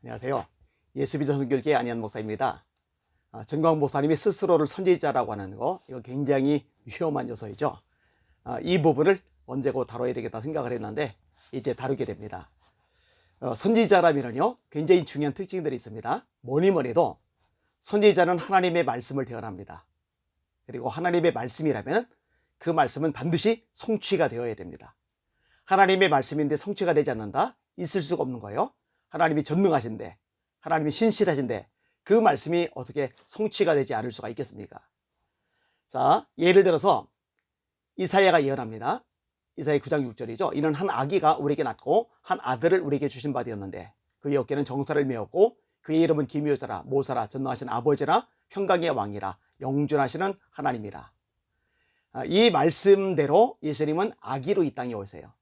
안녕하세요. 예수비전 선교회 안희한 목사입니다. 정광훈 목사님이 스스로를 선지자라고 하는 거, 이거 굉장히 위험한 요소이죠. 이 부분을 언제고 다뤄야 되겠다 생각을 했는데 이제 다루게 됩니다. 선지자라면요, 굉장히 중요한 특징들이 있습니다. 뭐니 해도 선지자는 하나님의 말씀을 대언합니다. 그리고 하나님의 말씀이라면 그 말씀은 반드시 성취가 되어야 됩니다. 하나님의 말씀인데 성취가 되지 않는다? 있을 수가 없는 거예요. 하나님이 전능하신데, 하나님이 신실하신데 그 말씀이 어떻게 성취가 되지 않을 수가 있겠습니까? 자, 예를 들어서 이사야가 예언합니다. 이사야 9장 6절이죠. 이는 한 아기가 우리에게 낳고 한 아들을 우리에게 주신 바 되었는데 그의 어깨는 정사를 메었고 그의 이름은 기묘자라 모사라 전능하신 아버지라 평강의 왕이라 영존하시는 하나님이라. 이 말씀대로 예수님은 아기로 이 땅에 오세요.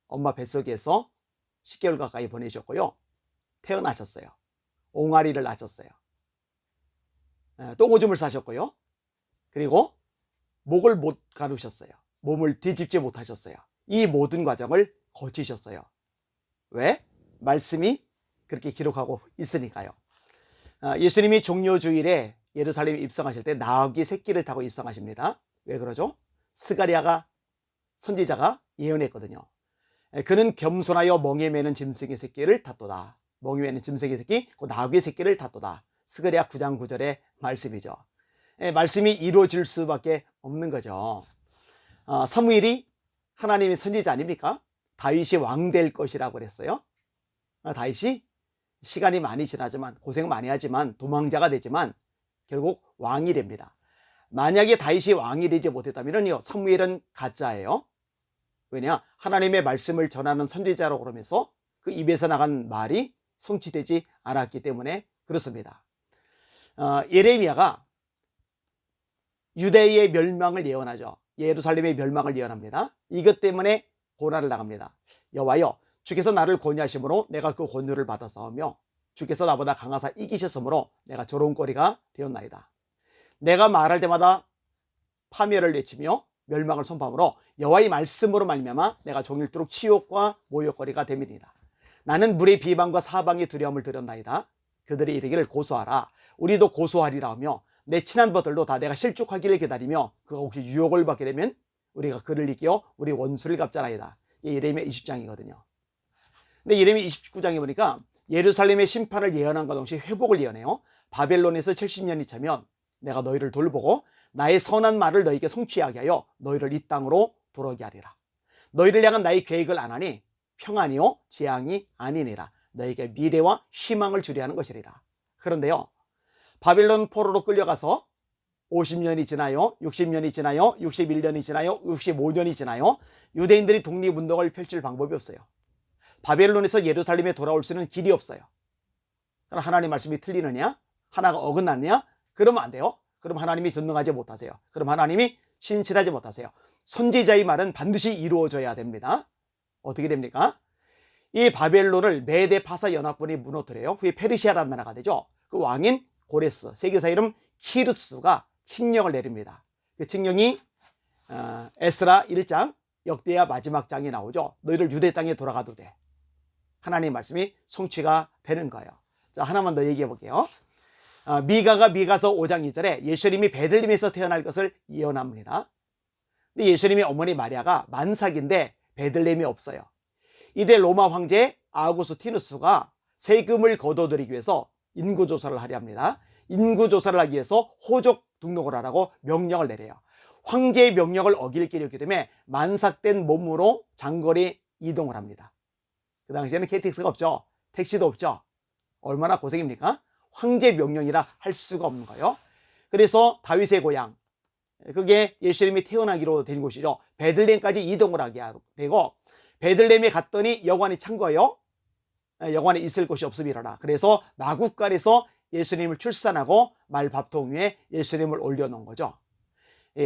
엄마 뱃속에서 10개월 가까이 보내셨고요. 태어나셨어요. 옹알이를 낳으셨어요. 똥오줌을 싸셨고요. 그리고 목을 못 가누셨어요. 몸을 뒤집지 못하셨어요. 이 모든 과정을 거치셨어요. 왜? 말씀이 그렇게 기록하고 있으니까요. 예수님이 종료주일에 예루살렘에 입성하실 때 나귀 새끼를 타고 입성하십니다. 왜 그러죠? 스가랴가 선지자가 예언했거든요. 그는 겸손하여 멍에 매는 짐승의 새끼를 탔도다. 멍에 매는 짐승의 새끼, 그 나귀의 새끼를 탔도다. 스가랴 9장 9절의 말씀이죠. 말씀이 이루어질 수밖에 없는 거죠. 사무엘이 하나님의 선지자 아닙니까? 다윗이 왕 될 것이라고 그랬어요. 다윗이 시간이 많이 지나지만 고생 많이 하지만 도망자가 되지만 결국 왕이 됩니다. 만약에 다윗이 왕이 되지 못했다면요, 사무엘은 가짜예요. 왜냐? 하나님의 말씀을 전하는 선지자라고 그러면서 그 입에서 나간 말이 성취되지 않았기 때문에 그렇습니다. 예레미야가 유대의 멸망을 예언하죠. 예루살렘의 멸망을 예언합니다. 이것 때문에 고난을 당합니다. 여호와여, 주께서 나를 권유하심으로 내가 그 권유를 받았사오며 주께서 나보다 강하사 이기셨으므로 내가 조롱거리가 되었나이다. 내가 말할 때마다 파멸을 외치며 멸망을 선포함으로 여호와의 말씀으로 말미암아 내가 종일토록 치욕과 모욕거리가 됨이니라. 나는 물의 비방과 사방의 두려움을 들었나이다. 그들이 이르기를 고소하라. 우리도 고소하리라 하며 내 친한 벗들도 다 내가 실족하기를 기다리며 그가 혹시 유혹을 받게 되면 우리가 그를 이겨 우리 원수를 갚자나이다. 이게 예레미야 20장이거든요. 근데 예레미야 29장에 보니까 예루살렘의 심판을 예언한과 동시에 회복을 예언해요. 바벨론에서 70년이 차면 내가 너희를 돌보고 나의 선한 말을 너희에게 성취하게 하여 너희를 이 땅으로 돌아오게 하리라. 너희를 향한 나의 계획을 안 하니 평안이요 재앙이 아니니라. 너희에게 미래와 희망을 주려 하는 것이리라. 그런데요, 바벨론 포로로 끌려가서 50년이 지나요, 60년이 지나요, 61년이 지나요, 65년이 지나요. 유대인들이 독립운동을 펼칠 방법이 없어요. 바벨론에서 예루살렘에 돌아올 수 있는 길이 없어요. 그럼 하나님 말씀이 틀리느냐? 하나가 어긋났냐? 그러면 안 돼요. 그럼 하나님이 전능하지 못하세요. 그럼 하나님이 신실하지 못하세요. 선지자의 말은 반드시 이루어져야 됩니다. 어떻게 됩니까? 이 바벨론을 메데 파사 연합군이 무너뜨려요. 후에 페르시아라는 나라가 되죠. 그 왕인 고레스, 세계사 이름 키루스가 칙령을 내립니다. 그 칙령이 에스라 1장 역대하 마지막 장이 나오죠. 너희를 유대 땅에 돌아가도 돼. 하나님의 말씀이 성취가 되는 거예요. 자, 하나만 더 얘기해 볼게요. 미가가 미가서 5장 2절에 예수님이 베들레헴에서 태어날 것을 예언합니다. 근데 예수님의 어머니 마리아가 만삭인데 베들레헴이 없어요. 이때 로마 황제 아우구스티누스가 세금을 거둬들이기 위해서 인구조사를 하려 합니다. 인구조사를 하기 위해서 호적 등록을 하라고 명령을 내려요. 황제의 명령을 어길 길이 없기 때문에 만삭된 몸으로 장거리 이동을 합니다. 그 당시에는 KTX가 없죠. 택시도 없죠. 얼마나 고생입니까? 황제 명령이라 할 수가 없는 거예요. 그래서 다윗의 고향, 그게 예수님이 태어나기로 된 곳이죠. 베들레헴까지 이동을 하게 되고, 베들레헴에 갔더니 여관이 찬 거예요. 여관에 있을 곳이 없음이라라. 그래서 마구간에서 예수님을 출산하고 말밥통 위에 예수님을 올려놓은 거죠.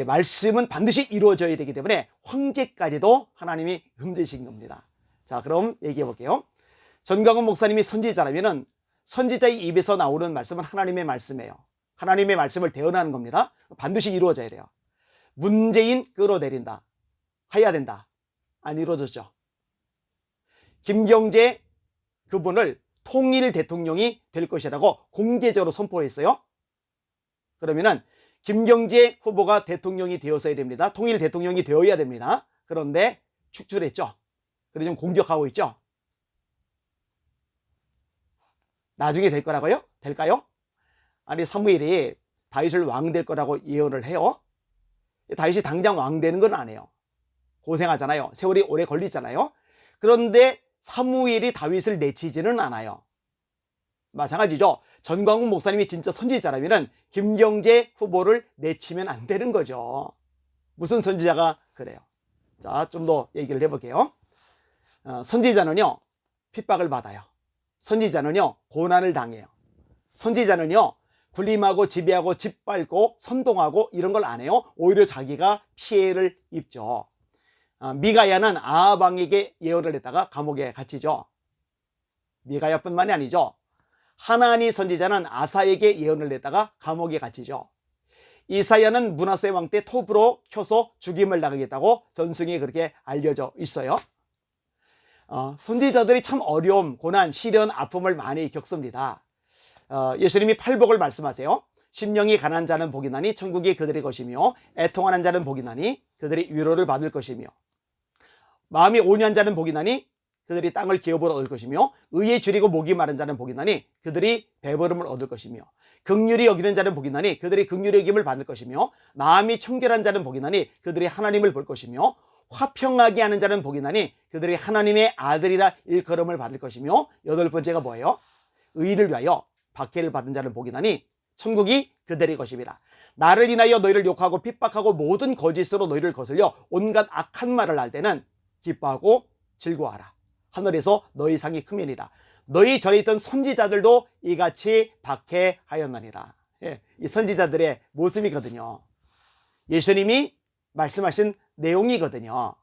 말씀은 반드시 이루어져야 되기 때문에 황제까지도 하나님이 흠지신 겁니다. 자, 그럼 얘기해 볼게요. 전광훈 목사님이 선지자라면은 선지자의 입에서 나오는 말씀은 하나님의 말씀이에요. 하나님의 말씀을 대언하는 겁니다. 반드시 이루어져야 돼요. 문재인 끌어내린다. 해야 된다. 안 이루어졌죠. 김경재 그분을 통일 대통령이 될 것이라고 공개적으로 선포했어요. 그러면은 김경재 후보가 대통령이 되었어야 됩니다. 통일 대통령이 되어야 됩니다. 그런데 축출했죠. 그래서 좀 공격하고 있죠. 나중에 될 거라고요? 될까요? 아니 사무엘이 다윗을 왕 될 거라고 예언을 해요. 다윗이 당장 왕 되는 건 아니에요. 고생하잖아요. 세월이 오래 걸리잖아요. 그런데 사무엘이 다윗을 내치지는 않아요. 마찬가지죠. 전광훈 목사님이 진짜 선지자라면 김경재 후보를 내치면 안 되는 거죠. 무슨 선지자가 그래요? 자, 좀 더 얘기를 해볼게요. 선지자는요, 핍박을 받아요. 선지자는요, 고난을 당해요. 선지자는요, 군림하고 지배하고 짓밟고 선동하고 이런 걸 안 해요. 오히려 자기가 피해를 입죠. 미가야는 아합 왕에게 예언을 했다가 감옥에 갇히죠. 미가야뿐만이 아니죠. 하나니 선지자는 아사에게 예언을 했다가 감옥에 갇히죠. 이사야는 므낫세 왕 때 톱으로 켜서 죽임을 당하겠다고 전승에 그렇게 알려져 있어요. 선지자들이 참 어려움, 고난, 시련, 아픔을 많이 겪습니다. 예수님이 팔복을 말씀하세요. 심령이 가난한 자는 복이 나니 천국이 그들의 것이며 애통하는 자는 복이 나니 그들이 위로를 받을 것이며 마음이 온유한 자는 복이 나니 그들이 땅을 기업으로 얻을 것이며 의에 줄이고 목이 마른 자는 복이 나니 그들이 배부름을 얻을 것이며 긍휼히 여기는 자는 복이 나니 그들이 긍휼히 여김을 받을 것이며 마음이 청결한 자는 복이 나니 그들이 하나님을 볼 것이며 화평하게 하는 자는 복이 나니 그들이 하나님의 아들이라 일컬음을 받을 것이며 여덟 번째가 뭐예요? 의를 위하여 박해를 받은 자는 복이 나니 천국이 그들의 것입니다. 나를 인하여 너희를 욕하고 핍박하고 모든 거짓으로 너희를 거슬려 온갖 악한 말을 할 때는 기뻐하고 즐거워하라. 하늘에서 너희 상이 크면이다. 너희 전에 있던 선지자들도 이같이 박해하였나니라. 예, 이 선지자들의 모습이거든요. 예수님이 말씀하신 내용이거든요.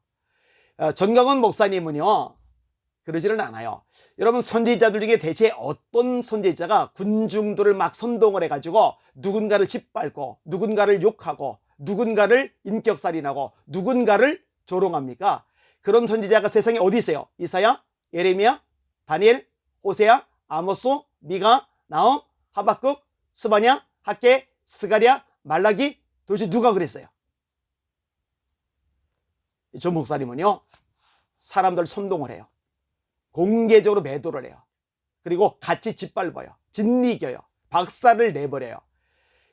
전광훈 목사님은요, 그러지는 않아요. 여러분, 선지자들 중에 대체 어떤 선지자가 군중들을 막 선동을 해가지고 누군가를 짓밟고 누군가를 욕하고 누군가를 인격살인하고 누군가를 조롱합니까? 그런 선지자가 세상에 어디 있어요? 이사야, 예레미야, 다니엘, 호세야, 아모스, 미가, 나홈, 하박국, 스바냐, 학개, 스가랴, 말라기. 도대체 누가 그랬어요? 저 목사님은요, 사람들 선동을 해요. 공개적으로 매도를 해요. 그리고 같이 짓밟아요. 짓이겨요. 박살을 내버려요.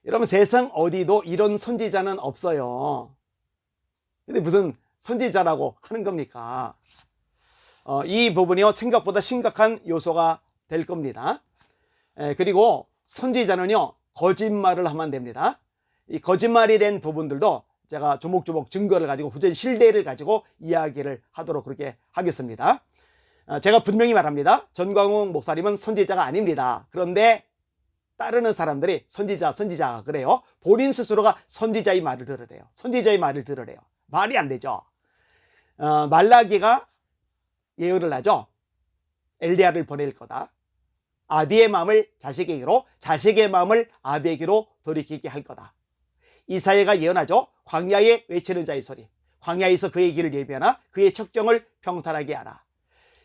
여러분, 세상 어디도 이런 선지자는 없어요. 근데 무슨 선지자라고 하는 겁니까? 이 부분이요, 생각보다 심각한 요소가 될 겁니다. 그리고 선지자는요, 거짓말을 하면 됩니다. 이 거짓말이 된 부분들도 제가 조목조목 증거를 가지고 후전 실대를 가지고 이야기를 하도록 그렇게 하겠습니다. 제가 분명히 말합니다. 전광훈 목사님은 선지자가 아닙니다. 그런데 따르는 사람들이 선지자 그래요. 본인 스스로가 선지자의 말을 들으래요. 선지자의 말을 들으래요. 말이 안 되죠. 말라기가 예언을 하죠. 엘리야를 보낼 거다. 아비의 마음을 자식에게로, 자식의 마음을 아비에게로 돌이키게 할 거다. 이사야가 예언하죠. 광야에 외치는 자의 소리, 광야에서 그의 길을 예비하나 그의 척경을 평탄하게 하라.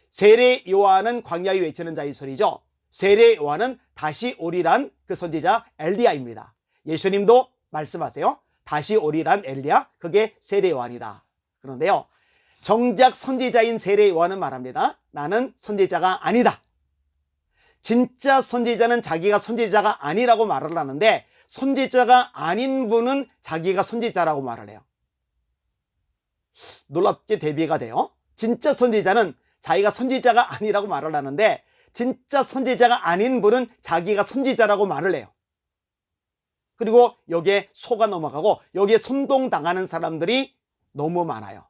세례 요한은 광야에 외치는 자의 소리죠. 세례 요한은 다시 오리란 그 선지자 엘리야입니다. 예수님도 말씀하세요. 다시 오리란 엘리야, 그게 세례 요한이다. 그런데요, 정작 선지자인 세례 요한은 말합니다. 나는 선지자가 아니다. 진짜 선지자는 자기가 선지자가 아니라고 말을 하는데 선지자가 아닌 분은 자기가 선지자라고 말을 해요. 놀랍게 대비가 돼요. 진짜 선지자는 자기가 선지자가 아니라고 말을 하는데 진짜 선지자가 아닌 분은 자기가 선지자라고 말을 해요. 그리고 여기에 속아 넘어가고 여기에 선동당하는 사람들이 너무 많아요.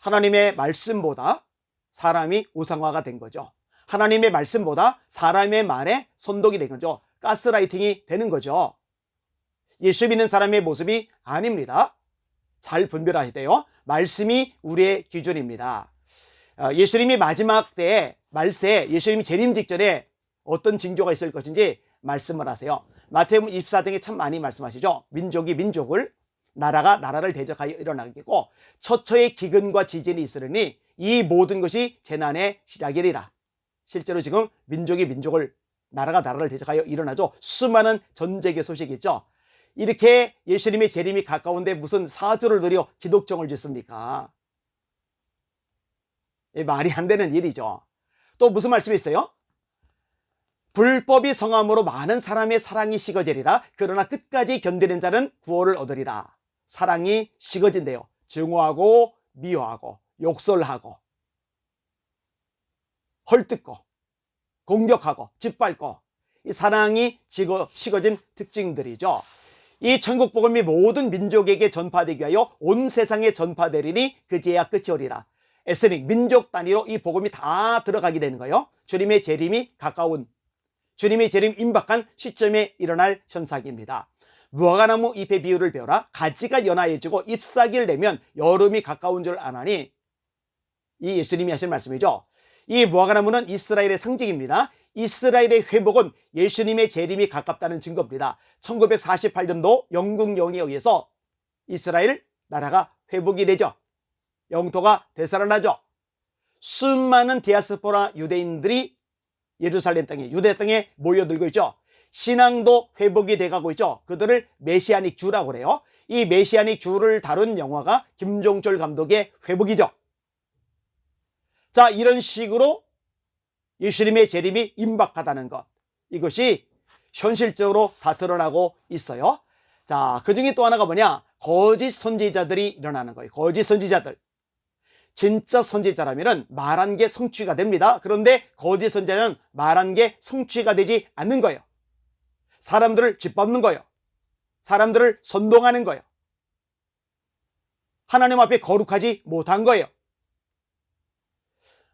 하나님의 말씀보다 사람이 우상화가 된 거죠. 하나님의 말씀보다 사람의 말에 선동이 된 거죠. 가스라이팅이 되는 거죠. 예수 믿는 사람의 모습이 아닙니다. 잘 분별하셔야 돼요. 말씀이 우리의 기준입니다. 예수님이 마지막 때에 말세에 예수님이 재림 직전에 어떤 징조가 있을 것인지 말씀을 하세요. 마태복음 24장에 참 많이 말씀하시죠. 민족이 민족을, 나라가 나라를 대적하여 일어나겠고 처처의 기근과 지진이 있으리니 이 모든 것이 재난의 시작이리라. 실제로 지금 민족이 민족을, 나라가 나라를 대적하여 일어나죠. 수많은 전쟁의 소식이 있죠. 이렇게 예수님의 재림이 가까운데 무슨 사주를 들여 기독정을 짓습니까? 말이 안 되는 일이죠. 또 무슨 말씀이 있어요? 불법이 성함으로 많은 사람의 사랑이 식어지리라. 그러나 끝까지 견디는 자는 구원을 얻으리라. 사랑이 식어진대요. 증오하고 미워하고 욕설하고 헐뜯고 공격하고 짓밟고, 이 사랑이 식어진 특징들이죠. 이 천국 복음이 모든 민족에게 전파되기 위하여 온 세상에 전파되리니 그제야 끝이 오리라. 에스닉 민족 단위로 이 복음이 다 들어가게 되는 거예요. 주님의 재림이 가까운, 주님의 재림 임박한 시점에 일어날 현상입니다. 무화과나무 잎의 비유를 배워라. 가지가 연하해지고 잎사귀를 내면 여름이 가까운 줄 아나니, 이 예수님이 하신 말씀이죠. 이 무화과나무는 이스라엘의 상징입니다. 이스라엘의 회복은 예수님의 재림이 가깝다는 증거입니다. 1948년도 영국 영에 의해서 이스라엘 나라가 회복이 되죠. 영토가 되살아나죠. 수많은 디아스포라 유대인들이 예루살렘 땅에, 유대 땅에 모여들고 있죠. 신앙도 회복이 돼가고 있죠. 그들을 메시아닉 주라고 그래요. 이 메시아닉 주를 다룬 영화가 김종철 감독의 회복이죠. 자, 이런 식으로 예수님의 재림이 임박하다는 것, 이것이 현실적으로 다 드러나고 있어요. 자, 그 중에 또 하나가 뭐냐? 거짓 선지자들이 일어나는 거예요. 거짓 선지자들. 진짜 선지자라면 말한 게 성취가 됩니다. 그런데 거짓 선지자는 말한 게 성취가 되지 않는 거예요. 사람들을 짓밟는 거예요. 사람들을 선동하는 거예요. 하나님 앞에 거룩하지 못한 거예요.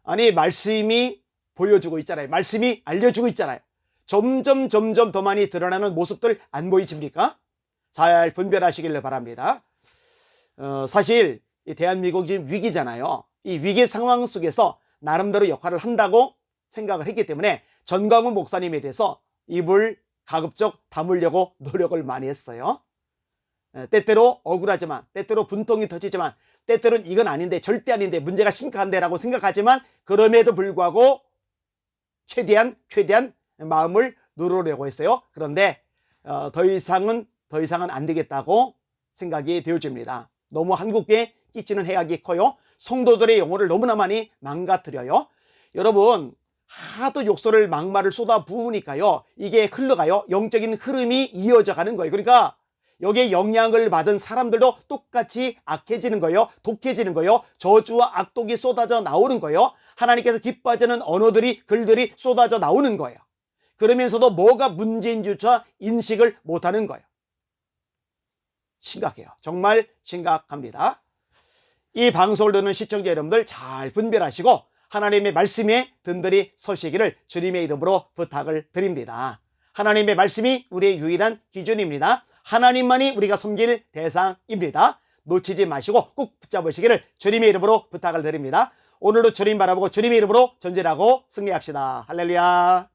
아니, 말씀이 보여주고 있잖아요. 말씀이 알려주고 있잖아요. 점점 더 많이 드러나는 모습들 안 보이십니까? 잘 분별하시길 바랍니다. 사실 대한민국 지금 위기잖아요. 이 위기 상황 속에서 나름대로 역할을 한다고 생각을 했기 때문에 전광훈 목사님에 대해서 입을 가급적 다물려고 노력을 많이 했어요. 때때로 억울하지만, 때때로 분통이 터지지만, 때때로는 이건 아닌데, 절대 아닌데, 문제가 심각한데 라고 생각하지만, 그럼에도 불구하고 최대한 마음을 누르려고 했어요. 그런데 더 이상은 안 되겠다고 생각이 되어집니다. 너무 한국에 끼치는 해악이 커요. 성도들의 영혼을 너무나 많이 망가뜨려요. 여러분, 하도 욕설을 막말을 쏟아 부으니까요, 이게 흘러가요. 영적인 흐름이 이어져 가는 거예요. 그러니까 여기에 영향을 받은 사람들도 똑같이 악해지는 거예요. 독해지는 거예요. 저주와 악독이 쏟아져 나오는 거예요. 하나님께서 기뻐하시는 언어들이, 글들이 쏟아져 나오는 거예요. 그러면서도 뭐가 문제인지조차 인식을 못하는 거예요. 심각해요. 정말 심각합니다. 이 방송을 듣는 시청자 여러분들 잘 분별하시고 하나님의 말씀에 든든히 서시기를 주님의 이름으로 부탁을 드립니다. 하나님의 말씀이 우리의 유일한 기준입니다. 하나님만이 우리가 섬길 대상입니다. 놓치지 마시고 꼭 붙잡으시기를 주님의 이름으로 부탁을 드립니다. 오늘도 주님 바라보고 주님의 이름으로 전진하고 승리합시다. 할렐루야.